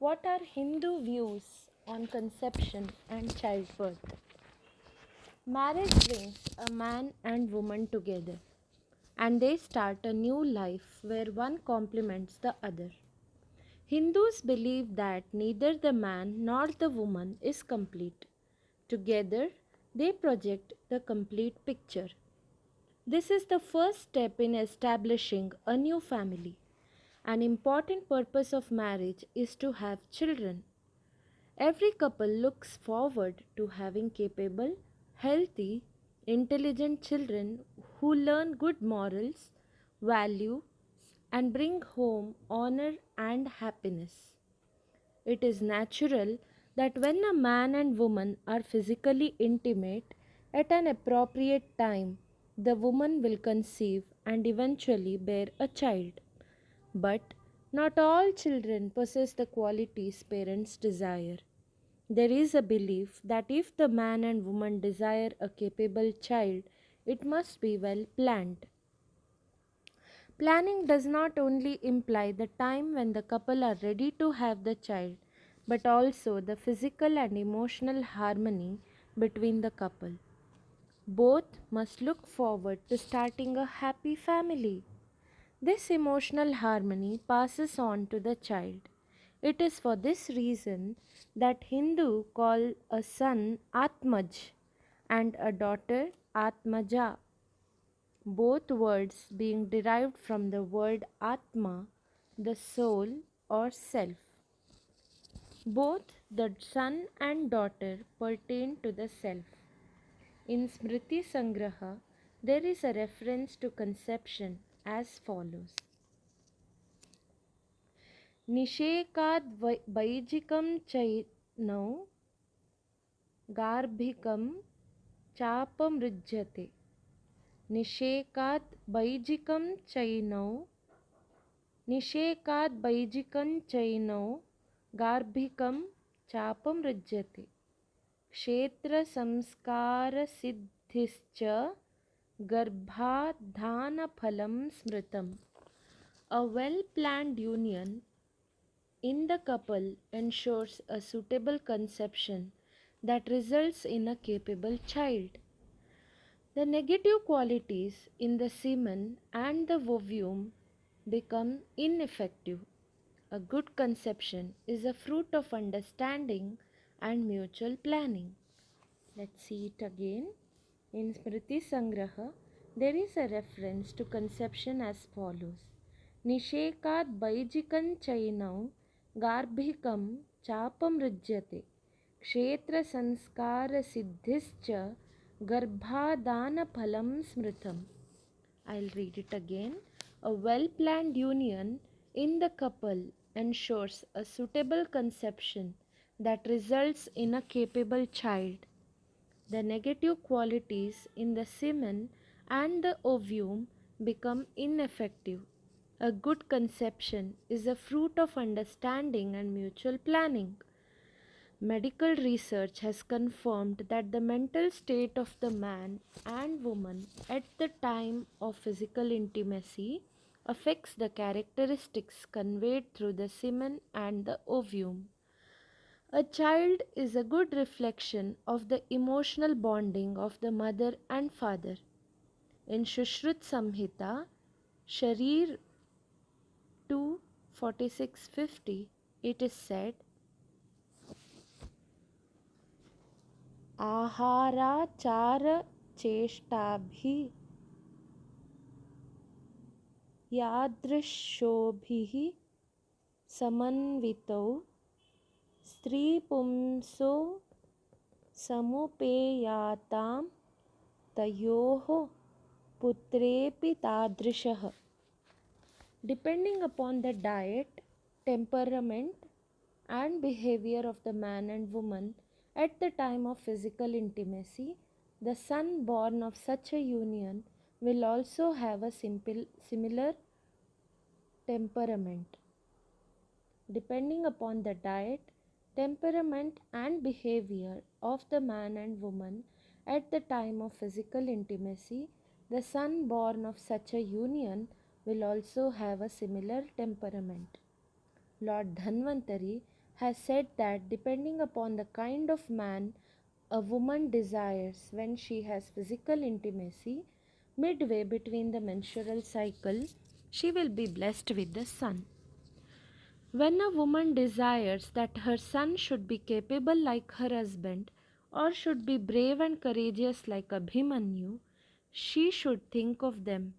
What are Hindu views on conception and childbirth? Marriage brings a man and woman together and they start a new life where one complements the other. Hindus believe that neither the man nor the woman is complete. Together, they project the complete picture. This is the first step in establishing a new family. An important purpose of marriage is to have children. Every couple looks forward to having capable, healthy, intelligent children who learn good morals, values, and bring home honor and happiness. It is natural that when a man and woman are physically intimate at an appropriate time, the woman will conceive and eventually bear a child. But not all children possess the qualities parents desire. There is a belief that if the man and woman desire a capable child, it must be well planned. Planning does not only imply the time when the couple are ready to have the child, but also the physical and emotional harmony between the couple. Both must look forward to starting a happy family. This emotional harmony passes on to the child. It is for this reason that Hindu call a son Atmaj and a daughter Atmaja, both words being derived from the word Atma, the soul or self. Both the son and daughter pertain to the self. In Smriti Sangraha, there is a reference to conception as follows. निषेकाद् वैजिकं चैनौ गार्भिकं चापमृज्यते निषेकाद् वैजिकं चैनौ निषेकाद् वैजिकं चैनौ गार्भिकं चापमृज्यते क्षेत्रसंस्कारसिद्धिश्च गर्भाधानफलं स्मृतम्. A well-planned union in the couple ensures a suitable conception that results in a capable child. The negative qualities in the semen and the ovum become ineffective. A good conception is a fruit of understanding and mutual planning. Let's see it again. In Smriti Sangraha, there is a reference to conception as follows. निषेकाद् वैजिकं चैनौ गार्भिकं चापमृज्यते क्षेत्रसंस्कारसिद्धिश्च गर्भाधानफलं स्मृतम्. I'll read it again. A well-planned union in the couple ensures a suitable conception that results in a capable child. The negative qualities in the semen and the ovum become ineffective. A good conception is a fruit of understanding and mutual planning. Medical research has confirmed that the mental state of the man and woman at the time of physical intimacy affects the characteristics conveyed through the semen and the ovum. A child is a good reflection of the emotional bonding of the mother and father. In Shushruta Samhita, Sharir 2:46-50, it is said, आहाराचारचेष्टाभिः यादृशोभिः समन्वितौ स्त्रीपुंसो समुपेयातां तयोः पुत्रेऽपि तादृशः. Depending upon the diet, temperament, and behavior of the man and woman at the time of physical intimacy, the son born of such a union will also have a similar temperament. Depending upon the diet, temperament, and behavior of the man and woman at the time of physical intimacy, the son born of such a union will also have a similar temperament. Lord Dhanvantari has said that depending upon the kind of man a woman desires when she has physical intimacy, midway between the menstrual cycle, she will be blessed with the son. When a woman desires that her son should be capable like her husband or should be brave and courageous like Abhimanyu, she should think of them.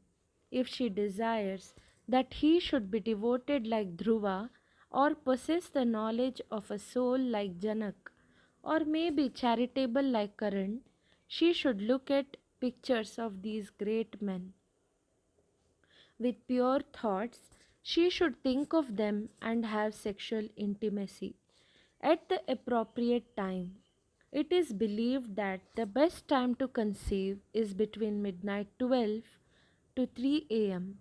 If she desires that he should be devoted like Dhruva or possess the knowledge of a soul like Janak or may be charitable like Karan, she should look at pictures of these great men. With pure thoughts, she should think of them and have sexual intimacy at the appropriate time. It is believed that the best time to conceive is between midnight 12 to 3 am.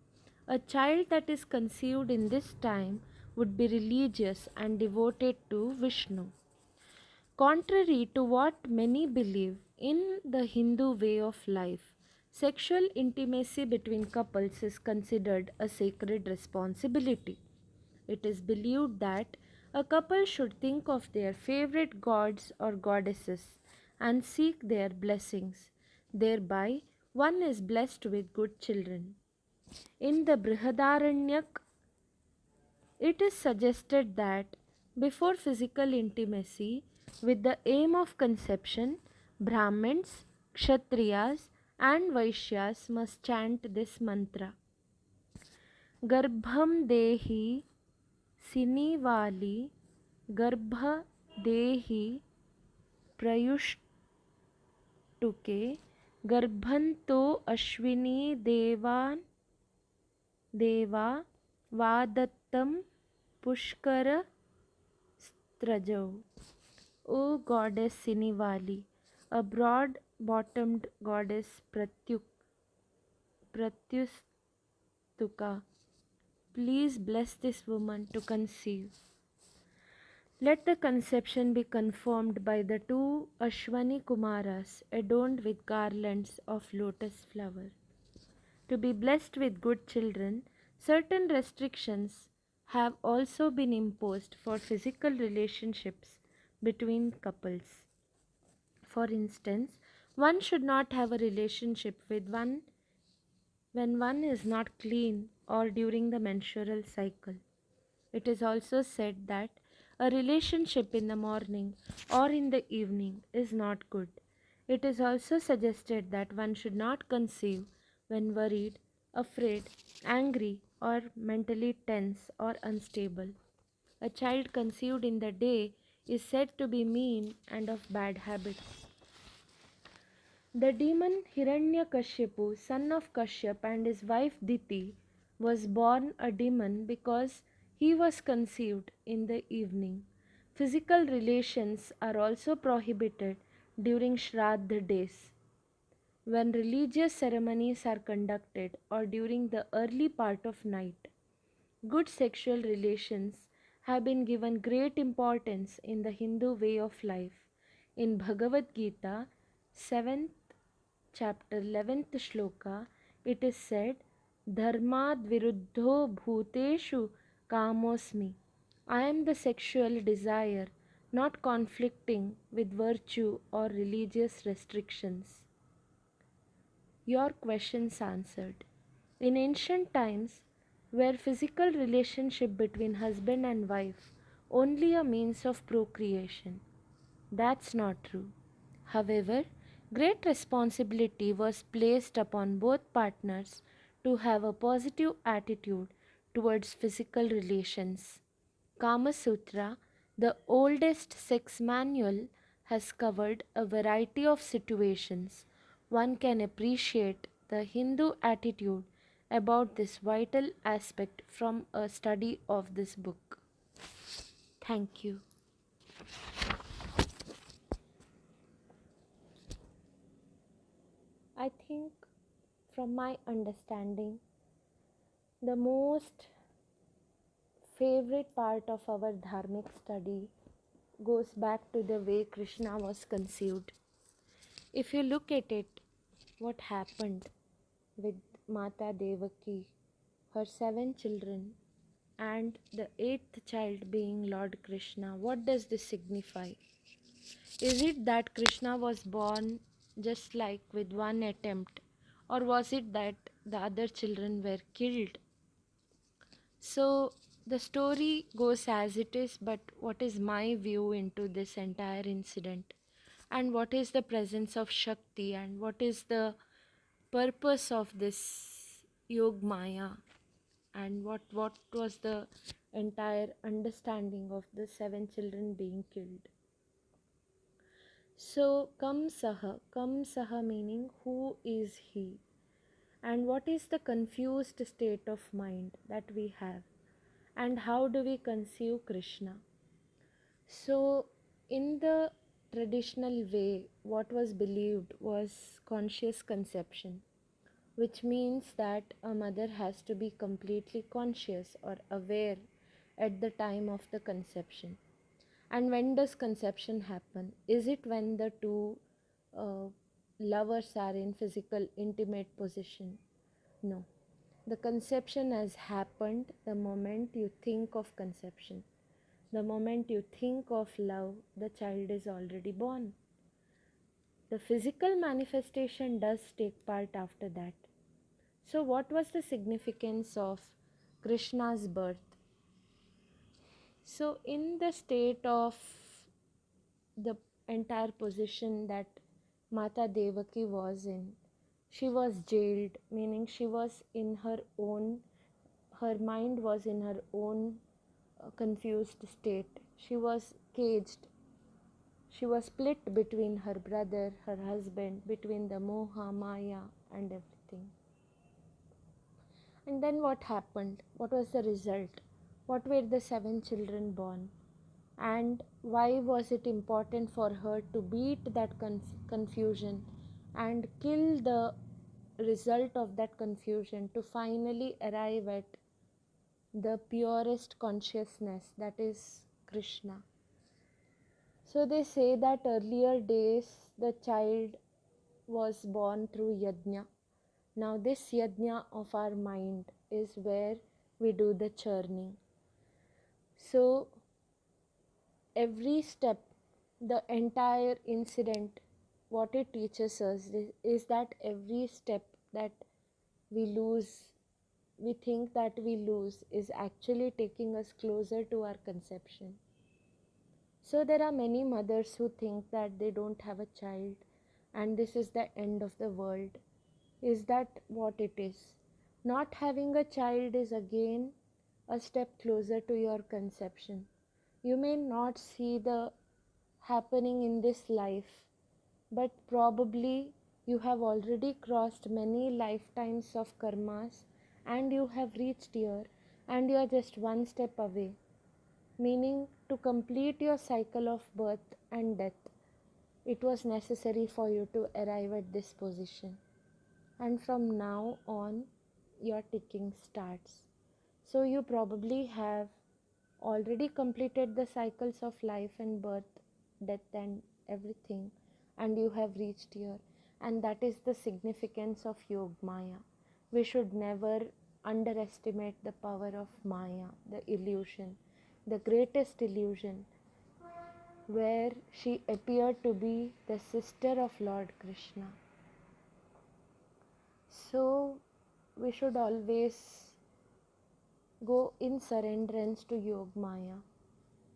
A child that is conceived in this time would be religious and devoted to Vishnu. Contrary to what many believe in the Hindu way of life, sexual intimacy between couples is considered a sacred responsibility. It is believed that a couple should think of their favorite gods or goddesses and seek their blessings. Thereby, one is blessed with good children. In the Brihadaranyaka, it is suggested that before physical intimacy, with the aim of conception, Brahmins, Kshatriyas, and Vaishyas must chant this mantra: Garbham Dehi Sinivali Garbha Dehi Prayushtuke Garbhanto Ashwini Deva Vadattam Pushkara Strajau. O goddess Sinivali, a broad bottomed goddess Pratyustuka, please bless this woman to conceive. Let the conception be confirmed by the two Ashwani Kumaras adorned with garlands of lotus flower. To be blessed with good children, certain restrictions have also been imposed for physical relationships between couples. For instance, one should not have a relationship with one when one is not clean or during the menstrual cycle. It is also said that a relationship in the morning or in the evening is not good. It is also suggested that one should not conceive when worried, afraid, angry, or mentally tense or unstable. A child conceived in the day is said to be mean and of bad habits. The demon Hiranyakashipu, son of Kashyap, and his wife Diti, was born a demon because he was conceived in the evening. Physical relations are also prohibited during Shraddha days. When religious ceremonies are conducted or during the early part of night, good sexual relations have been given great importance in the Hindu way of life. In Bhagavad Gita, 7th chapter 11th shloka, it is said, Dharmad viruddho bhuteshu kamosmi. I am the sexual desire, not conflicting with virtue or religious restrictions. Your questions answered. In ancient times, were physical relationship between husband and wife only a means of procreation? That's not true. However, great responsibility was placed upon both partners to have a positive attitude towards physical relations. Kama Sutra, the oldest sex manual, has covered a variety of situations. One can appreciate the Hindu attitude about this vital aspect from a study of this book. Thank you. I think, from my understanding, the most favorite part of our dharmic study goes back to the way Krishna was conceived. If you look at it, what happened with Mata Devaki, her 7 children, and the eighth child being Lord Krishna. What does this signify? Is it that Krishna was born just like with one attempt, or was it that the other children were killed? So the story goes as it is, but what is my view into this entire incident? And what is the presence of Shakti, and what is the purpose of this Yog Maya, and what was the entire understanding of the seven children being killed? So Kamsaha meaning who is he, and what is the confused state of mind that we have, and how do we conceive Krishna? So, in the traditional way, what was believed was conscious conception, which means that a mother has to be completely conscious or aware at the time of the conception. And when does conception happen? Is it when the two uh, lovers are in physical intimate position? No. The conception has happened the moment you think of conception. The moment you think of love, the child is already born. The physical manifestation does take part after that. So, what was the significance of Krishna's birth? So, in the state of the entire position that Mata Devaki was in, she was jailed, meaning she was in her own, her mind was in her own confused state. She was caged. She was split between her brother, her husband, between the Moha, Maya, and everything. And then what happened? What was the result? What were the seven children born? And why was it important for her to beat that confusion and kill the result of that confusion to finally arrive at the purest consciousness, that is Krishna? So they say that earlier days the child was born through yajna. Now this yajna of our mind is where we do the churning. So every step, the entire incident, what it teaches us is that every step that we lose, we think that we lose, is actually taking us closer to our conception. So there are many mothers who think that they don't have a child and this is the end of the world. Is that what it is? Not having a child is again a step closer to your conception. You may not see the happening in this life, but probably you have already crossed many lifetimes of karmas and you have reached here and you are just one step away. Meaning, to complete your cycle of birth and death, it was necessary for you to arrive at this position. And from now on, your ticking starts. So, you probably have already completed the cycles of life and birth, death, and everything, and you have reached here. And that is the significance of Yog Maya. We should never underestimate the power of Maya, the illusion, the greatest illusion, where she appeared to be the sister of Lord Krishna. So, we should always go in surrenderance to Yog Maya,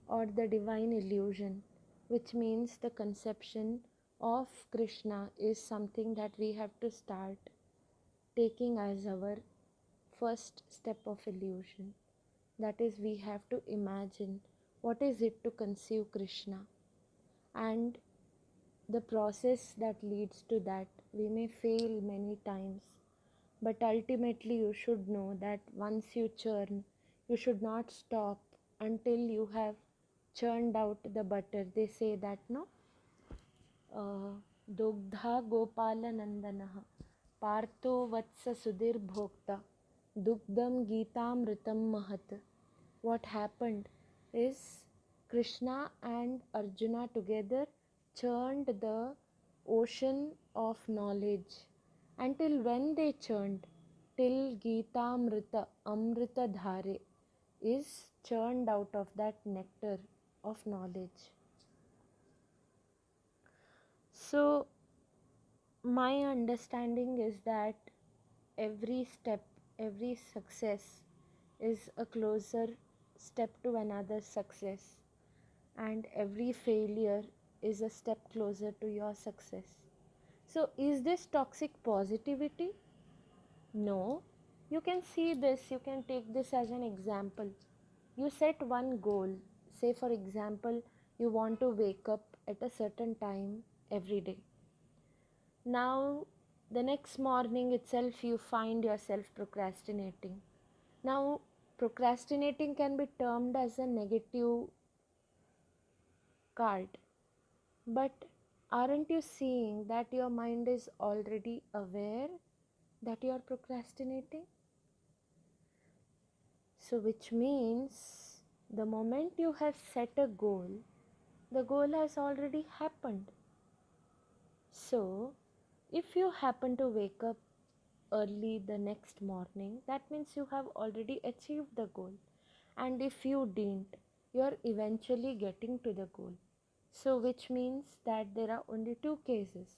or the divine illusion, which means the conception of Krishna is something that we have to start taking as our first step of illusion. That is, we have to imagine what is it to conceive Krishna, and the process that leads to that. We may fail many times, but ultimately you should know that once you churn, you should not stop until you have churned out the butter. They say that, no? Dugdha Gopala Nandanaha Partho Vatsa Sudhir Bhokta Dugdam Geetamritam Mahat. What happened is Krishna and Arjuna together churned the ocean of knowledge. Until when they churned? Till Geetamrita, Amrita Dhare. is churned out of that nectar of knowledge. So, my understanding is that every step, every success is a closer step to another success, and every failure is a step closer to your success. So, is this toxic positivity? No. You can see this, you can take this as an example. You set one goal, say, for example, you want to wake up at a certain time every day. Now, the next morning itself, you find yourself procrastinating. Now, procrastinating can be termed as a negative card, but aren't you seeing that your mind is already aware that you are procrastinating? So, which means the moment you have set a goal, the goal has already happened. So, if you happen to wake up early the next morning, that means you have already achieved the goal. And if you didn't, you are eventually getting to the goal. So, which means that there are only two cases,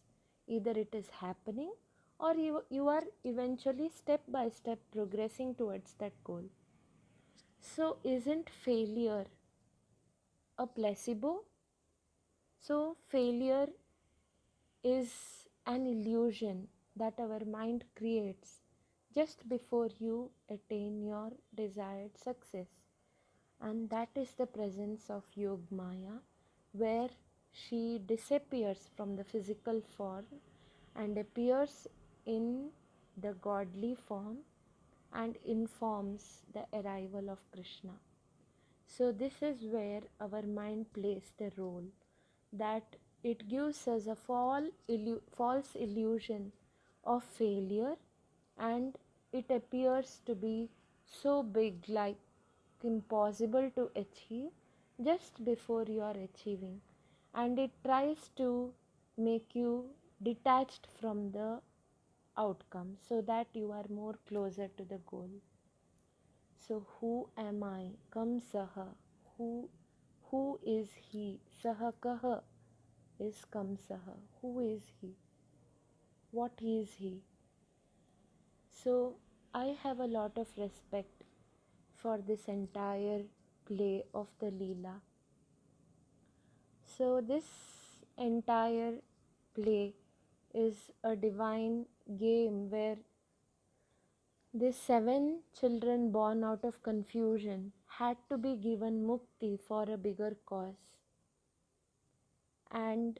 either it is happening or you are eventually step by step progressing towards that goal. So, isn't failure a placebo? So, failure is an illusion that our mind creates just before you attain your desired success. And that is the presence of Yogmaya, where she disappears from the physical form and appears in the godly form and informs the arrival of Krishna. So, this is where our mind plays the role, that it gives us a false illusion of failure, and it appears to be so big, like impossible to achieve just before you are achieving, and it tries to make you detached from the outcome so that you are more closer to the goal. So, who am I? Kam saha. Who is he? Saha kaha is kam saha. Who is he? What is he? So, I have a lot of respect for this entire play of the Leela. So, this entire play is a divine game where these 7 children born out of confusion had to be given mukti for a bigger cause. And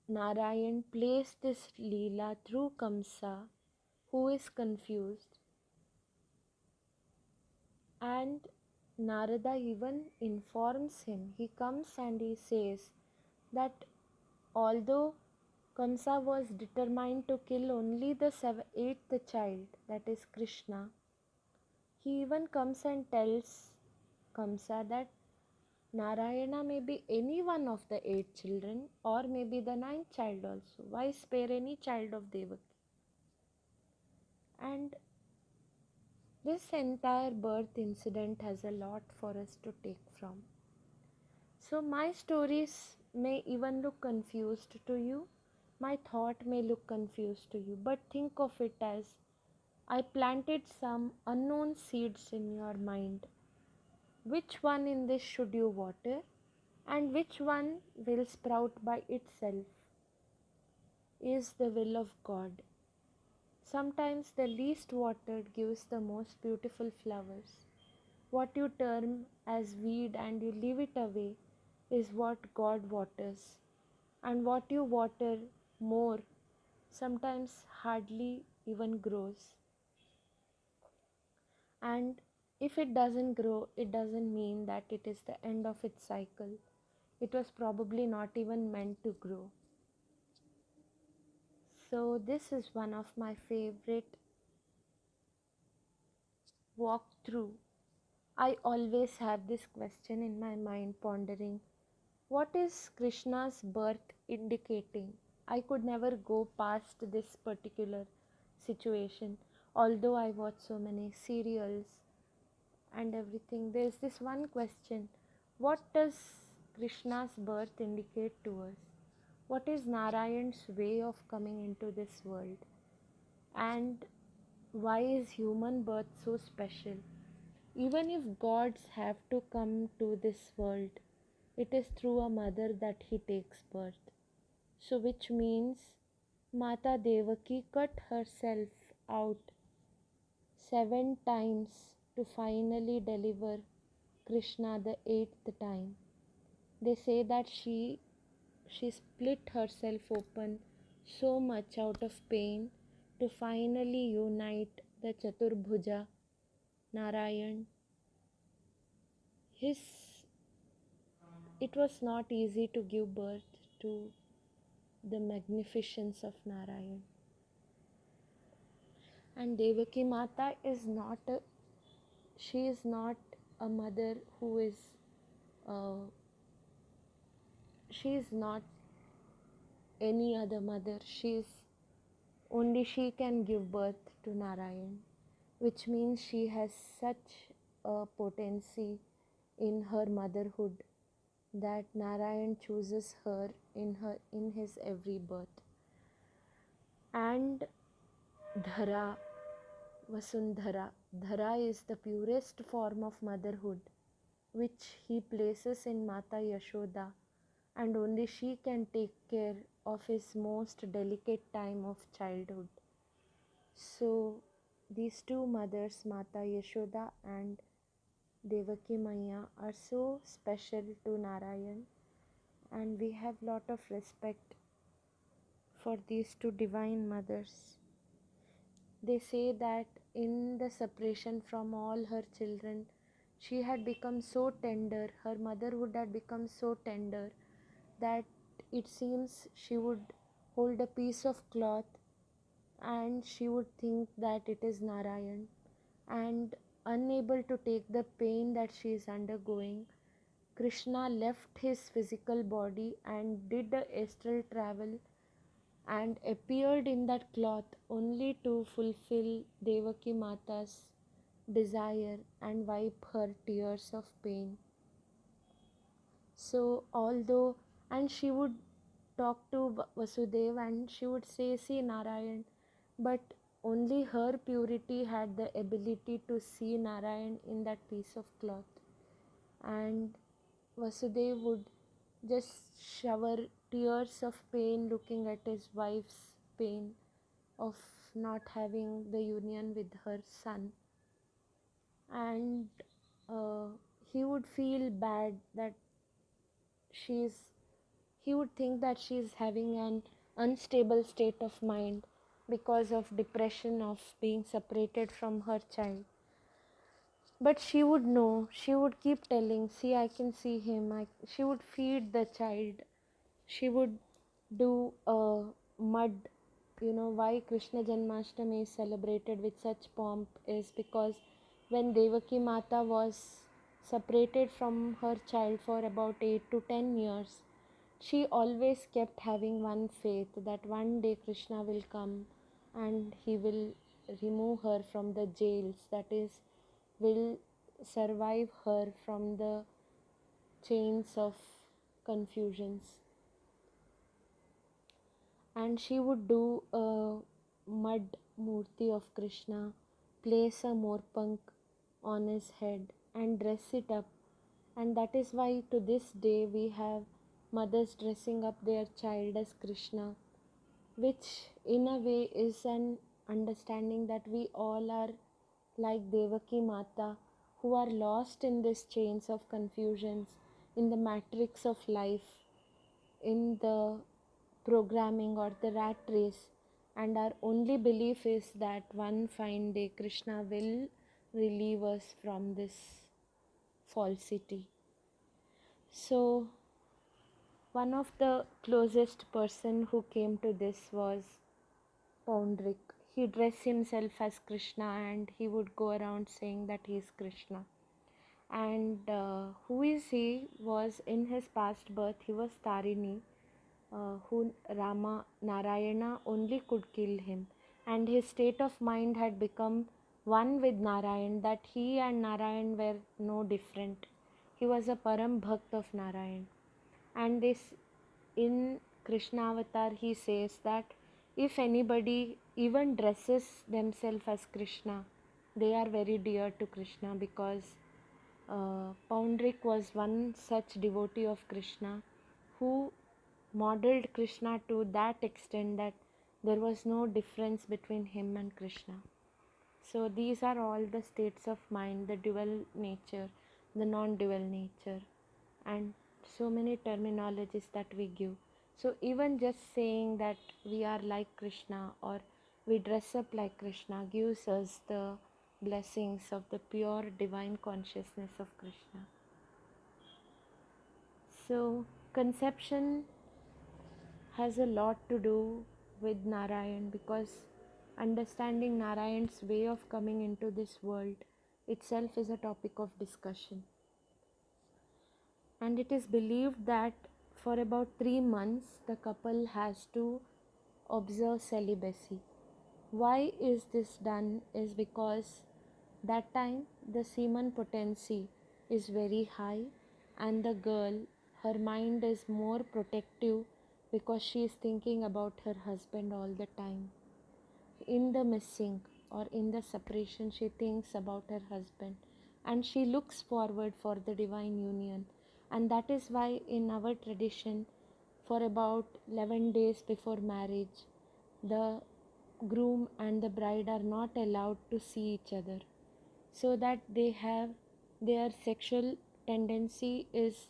Narayan plays this Leela through Kamsa, who is confused. And Narada even informs him. He comes and he says that although Kamsa was determined to kill only the 8th child, that is Krishna, he even comes and tells Kamsa that Narayana may be any one of the 8 children or maybe the 9th child also. Why spare any child of Devaki? And this entire birth incident has a lot for us to take from. So, my stories may even look confused to you. My thought may look confused to you. But think of it as I planted some unknown seeds in your mind. Which one in this should you water? And which one will sprout by itself is the will of God. Sometimes the least watered gives the most beautiful flowers. What you term as weed and you leave it away is what God waters. And what you water more sometimes hardly even grows. And if it doesn't grow, it doesn't mean that it is the end of its cycle. It was probably not even meant to grow. So, this is one of my favorite walkthrough. I always have this question in my mind pondering, what is Krishna's birth indicating? I could never go past this particular situation, although I watch so many serials and everything, there's this one question: what does Krishna's birth indicate to us? What is Narayan's way of coming into this world? And why is human birth so special? Even if gods have to come to this world, it is through a mother that he takes birth. So, which means Mata Devaki cut herself out 7 times to finally deliver Krishna the 8th time. They say that she split herself open so much out of pain to finally unite the Chaturbhuja Narayan. His It was not easy to give birth to the magnificence of Narayan. And Devaki Mata she is not a mother who is uh, she is not any other mother. Only she can give birth to Narayan, which means she has such a potency in her motherhood that Narayan chooses her in his every birth. And Dhara, Vasundhara, Dhara is the purest form of motherhood, which he places in Mata Yashoda, and only she can take care of his most delicate time of childhood. So these two mothers, Mata Yashoda and Devaki Maya, are so special to Narayan, and we have lot of respect for these two divine mothers. They say that in the separation from all her children, she had become so tender, her motherhood had become so tender that it seems she would hold a piece of cloth and she would think that it is Narayan, and unable to take the pain that she is undergoing, Krishna left his physical body and did the astral travel and appeared in that cloth only to fulfill Devaki Mata's desire and wipe her tears of pain. So, and she would talk to Vasudeva and she would say, "See Narayan," but only her purity had the ability to see Narayan in that piece of cloth. And Vasudeva would just shower tears of pain looking at his wife's pain of not having the union with her son. And uh, he would feel bad that she's he would think that she is having an unstable state of mind because of depression of being separated from her child. But she would know, she would keep telling, "See, I can see him." She would feed the child. She would do a mud. Why Krishna Janmashtami is celebrated with such pomp is because when Devaki Mata was separated from her child for about 8 to 10 years, she always kept having one faith that one day Krishna will come and he will remove her from the jails, that is, will survive her from the chains of confusions. And she would do a mud murti of Krishna, place a morpunk on his head and dress it up. And that is why to this day we have mothers dressing up their child as Krishna, which in a way is an understanding that we all are like Devaki Mata, who are lost in these chains of confusions, in the matrix of life, in the programming or the rat race, and our only belief is that one fine day Krishna will relieve us from this falsity. So one of the closest person who came to this was Poundrik. He dressed himself as Krishna and he would go around saying that he is Krishna. And who is he was in his past birth, he was Tarini, who Narayana only could kill him. And his state of mind had become one with Narayan, that he and Narayan were no different. He was a Param Bhakt of Narayan. And this, in Krishna avatar, he says that if anybody even dresses themselves as Krishna, they are very dear to Krishna, because Poundrik was one such devotee of Krishna who modeled Krishna to that extent that there was no difference between him and Krishna. So these are all the states of mind, the dual nature, the non-dual nature, and so many terminologies that we give. So even just saying that we are like Krishna or we dress up like Krishna gives us the blessings of the pure divine consciousness of Krishna. So conception has a lot to do with Narayan, because understanding Narayan's way of coming into this world itself is a topic of discussion. And it is believed that for about 3 months the couple has to observe celibacy. Why is this done is because that time the semen potency is very high, and the girl, her mind is more protective because she is thinking about her husband all the time. In the missing or in the separation, she thinks about her husband and she looks forward for the divine union. And that is why in our tradition, for about 11 days before marriage, the groom and the bride are not allowed to see each other, so that they have their sexual tendency is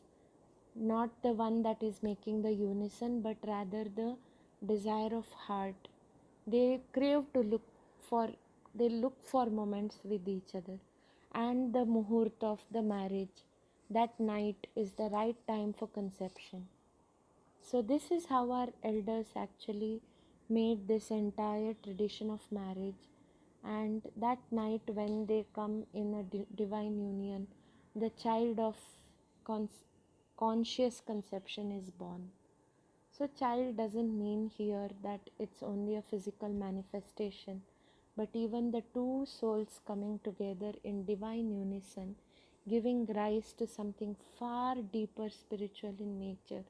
not the one that is making the unison, but rather the desire of heart. They crave to for look for moments with each other, and the muhurt of the marriage, that night is the right time for conception. So this is how our elders actually made this entire tradition of marriage. And that night when they come in a divine union, the child of conscious conception is born. So child doesn't mean here that it's only a physical manifestation, but even the two souls coming together in divine unison, giving rise to something far deeper spiritual in nature,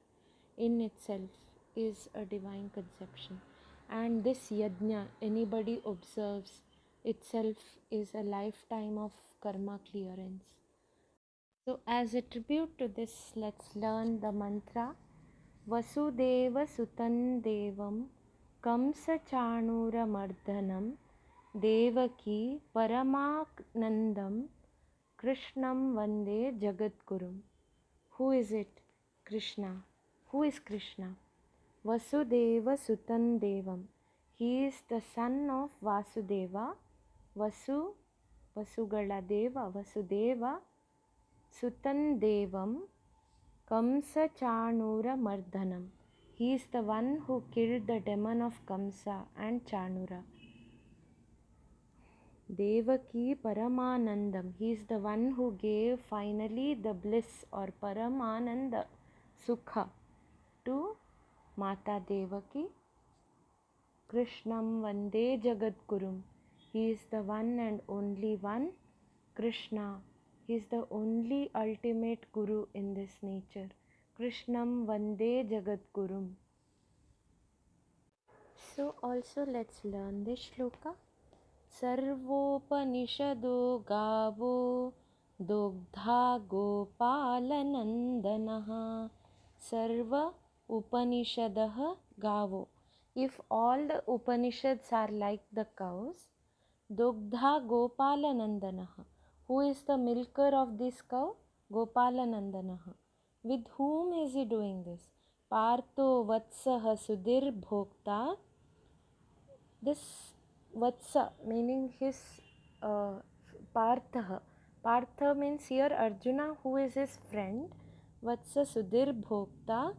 in itself is a divine conception. And this yajna, anybody observes, itself is a lifetime of karma clearance. So as a tribute to this, let's learn the mantra Vasudeva Sutan Devam Kamsachanura Devaki Paramaknandam Krishnam Vande Jagadgurum. Who is it? Krishna. Who is Krishna? Vasudeva Sutan Devam. He is the son of Vasudeva. Vasugala Deva, Vasudeva Sutan Devam Kamsa Chanura Mardhanam. He is the one who killed the demon of Kamsa and Chanura. Devaki Paramanandam. He is the one who gave finally the bliss or Paramananda Sukha to Mata Devaki. Krishnam Vande Jagadgurum. He is the one and only one. Krishna. He is the only ultimate Guru in this nature. Krishnam Vande Jagadgurum. So also let's learn this shloka. Sarvopanishado gavo dogdha gopalanandanaha. Sarva Upanishadah gavo. If all the Upanishads are like the cows, Dogdha Gopalanandanaha. Who is the milker of this cow? Gopalanandanaha. With whom is he doing this? Partho Vatsaha Sudhir Bhokta. This Vatsa meaning his Partha. Partha means here Arjuna, who is his friend. Vatsa Sudhir Bhokta.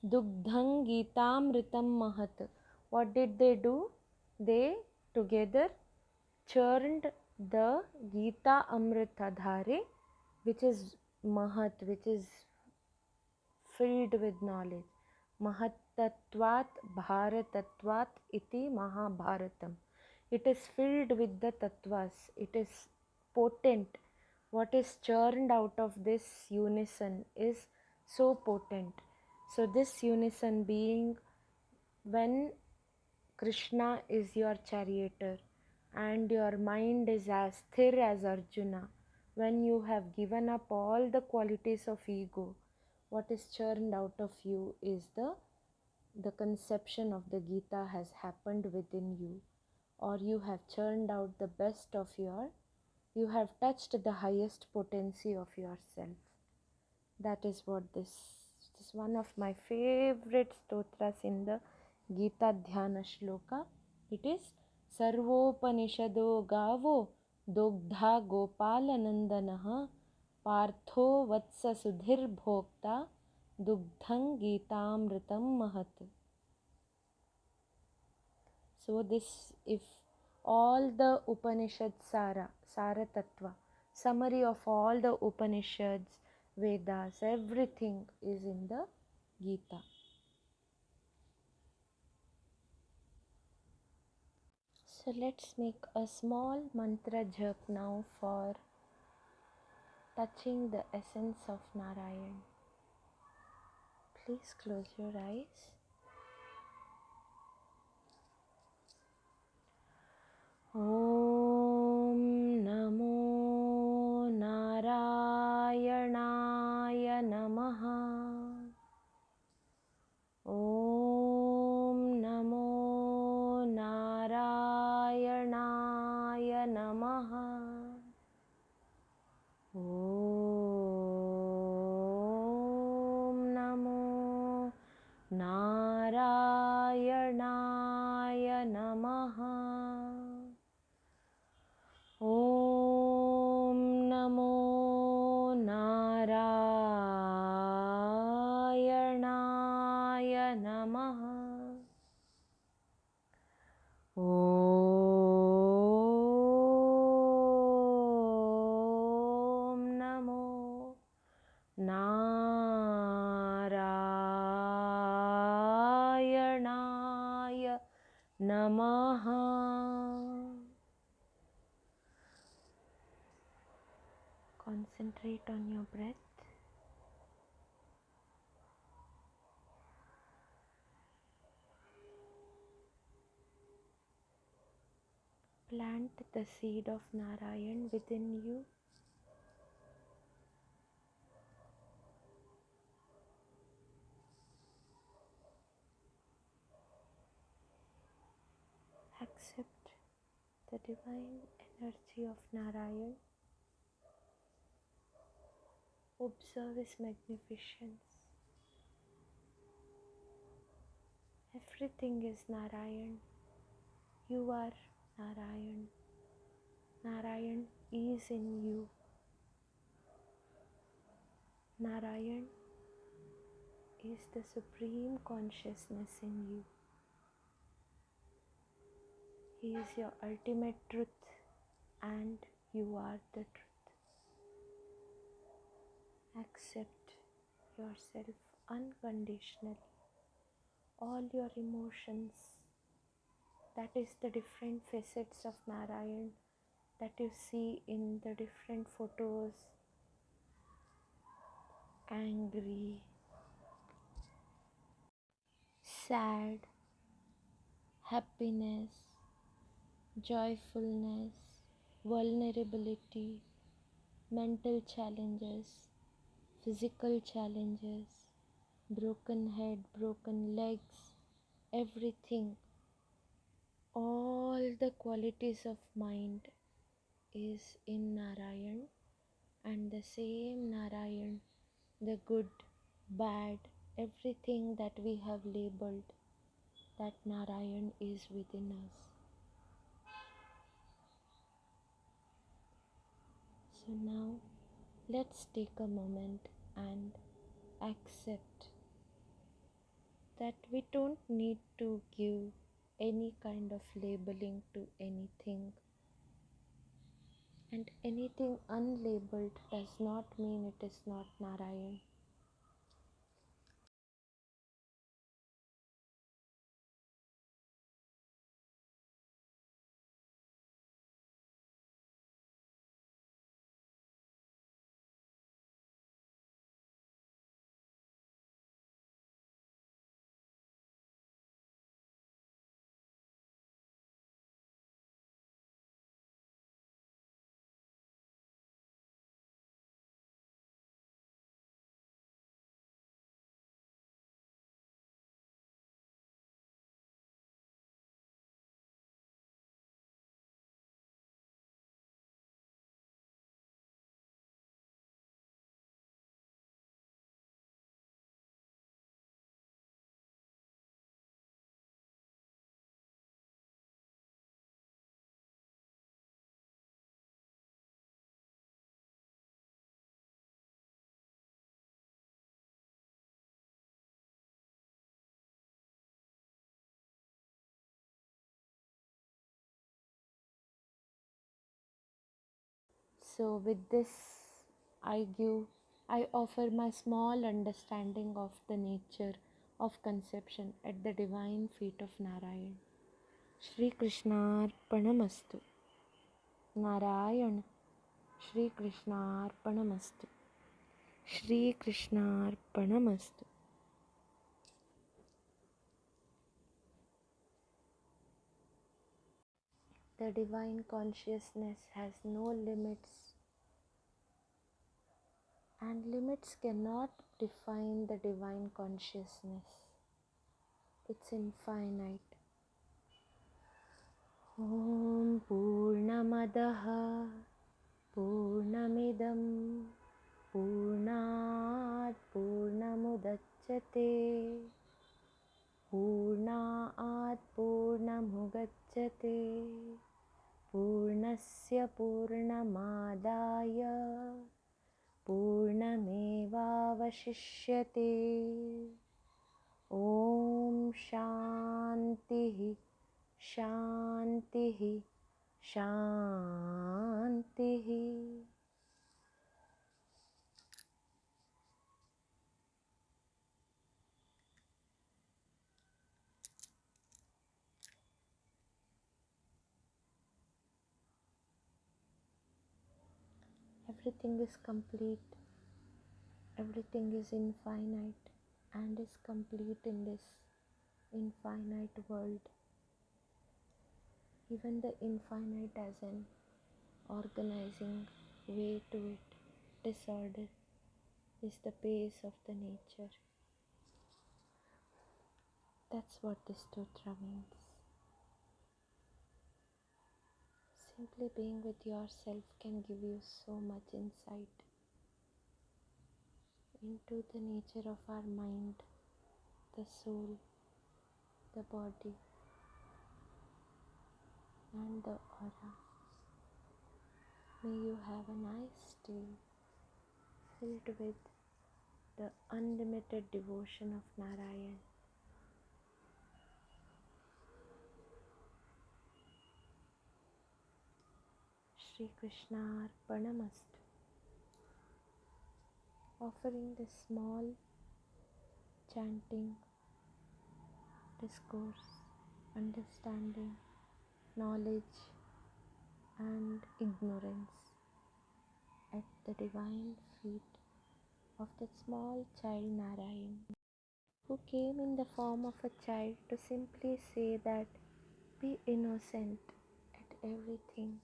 Dugdhang Geetamritam Mahat. What did they do? They together churned the Gita Amrita Dhare, which is Mahat, which is filled with knowledge. Mahatatvat Bharatatvat iti Mahabharatam. It is filled with the tattvas. It is potent. What is churned out of this unison is so potent. So this unison being when Krishna is your charioteer and your mind is as sthir as Arjuna, when you have given up all the qualities of ego, what is churned out of you is the conception of the Gita has happened within you, or you have churned out the best of you have touched the highest potency of yourself. That is what this is one of my favorite stotras in the Gita Dhyana Shloka. It is Sarvopanishado Gavo Dogdha Gopalanandanaha Partho Vatsa Sudhir Bhokta Dugdhang Gitamritam Mahat. So this, if all the Upanishad Sara Tattva, summary of all the Upanishads, Vedas, everything is in the Gita. So let's make a small mantra jap now for touching the essence of Narayan. Please close your eyes. Om Namo Narayanaya Namaha. Om Namo Narayanaya Namaha. Om Namo Narayanaya Namaha. Om Namo Narayanaya Namaha. Om Namo Narayanaya Namaha. Concentrate on your breath. Plant the seed of Narayan within you. Accept the divine energy of Narayan. Observe his magnificence. Everything is Narayan. You are Narayan. Narayan is in you. Narayan is the supreme consciousness in you. He is your ultimate truth and you are the truth. Accept yourself unconditionally. All your emotions, that is the different facets of Narayan that you see in the different photos. Angry, sad, happiness, joyfulness, vulnerability, mental challenges, physical challenges, broken head, broken legs, everything, all the qualities of mind is in Narayan, and the same Narayan, the good, bad, everything that we have labeled, that Narayan is within us. So now let's take a moment and accept that we don't need to give any kind of labeling to anything, and anything unlabeled does not mean it is not Narayan. So, with this, I offer my small understanding of the nature of conception at the divine feet of Narayan. Shri Krishna Arpanamastu. Narayan. Shri Krishna Arpanamastu. Shri Krishna Arpanamastu. The divine consciousness has no limits, and limits cannot define the divine consciousness. It's infinite. Om Purnamadaha Purnamidam Purnat Purnamudachyate Purnat Purnamugachyate Purnasya Purnamadaya Purnamevavashishyate. Om Shantihi Shantihi Shantihi. Everything is complete, everything is infinite and is complete in this infinite world. Even the infinite as an organizing way to it. Disorder is the pace of the nature. That's what this sutra means. Simply being with yourself can give you so much insight into the nature of our mind, the soul, the body, and the aura. May you have a nice day filled with the unlimited devotion of Narayan. Shri Krishna Arpanamastu. Offering this small chanting, discourse, understanding, knowledge, and ignorance at the divine feet of that small child Narayan, who came in the form of a child to simply say that be innocent at everything.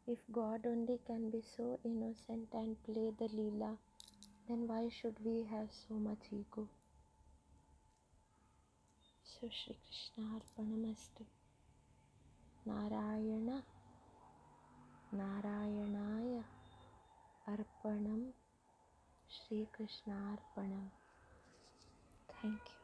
If God only can be so innocent and play the Leela, then why should we have so much ego? So Shri Krishna Arpanamastu. Narayana Narayanaya Arpanam. Shri Krishna Arpanam. Thank you.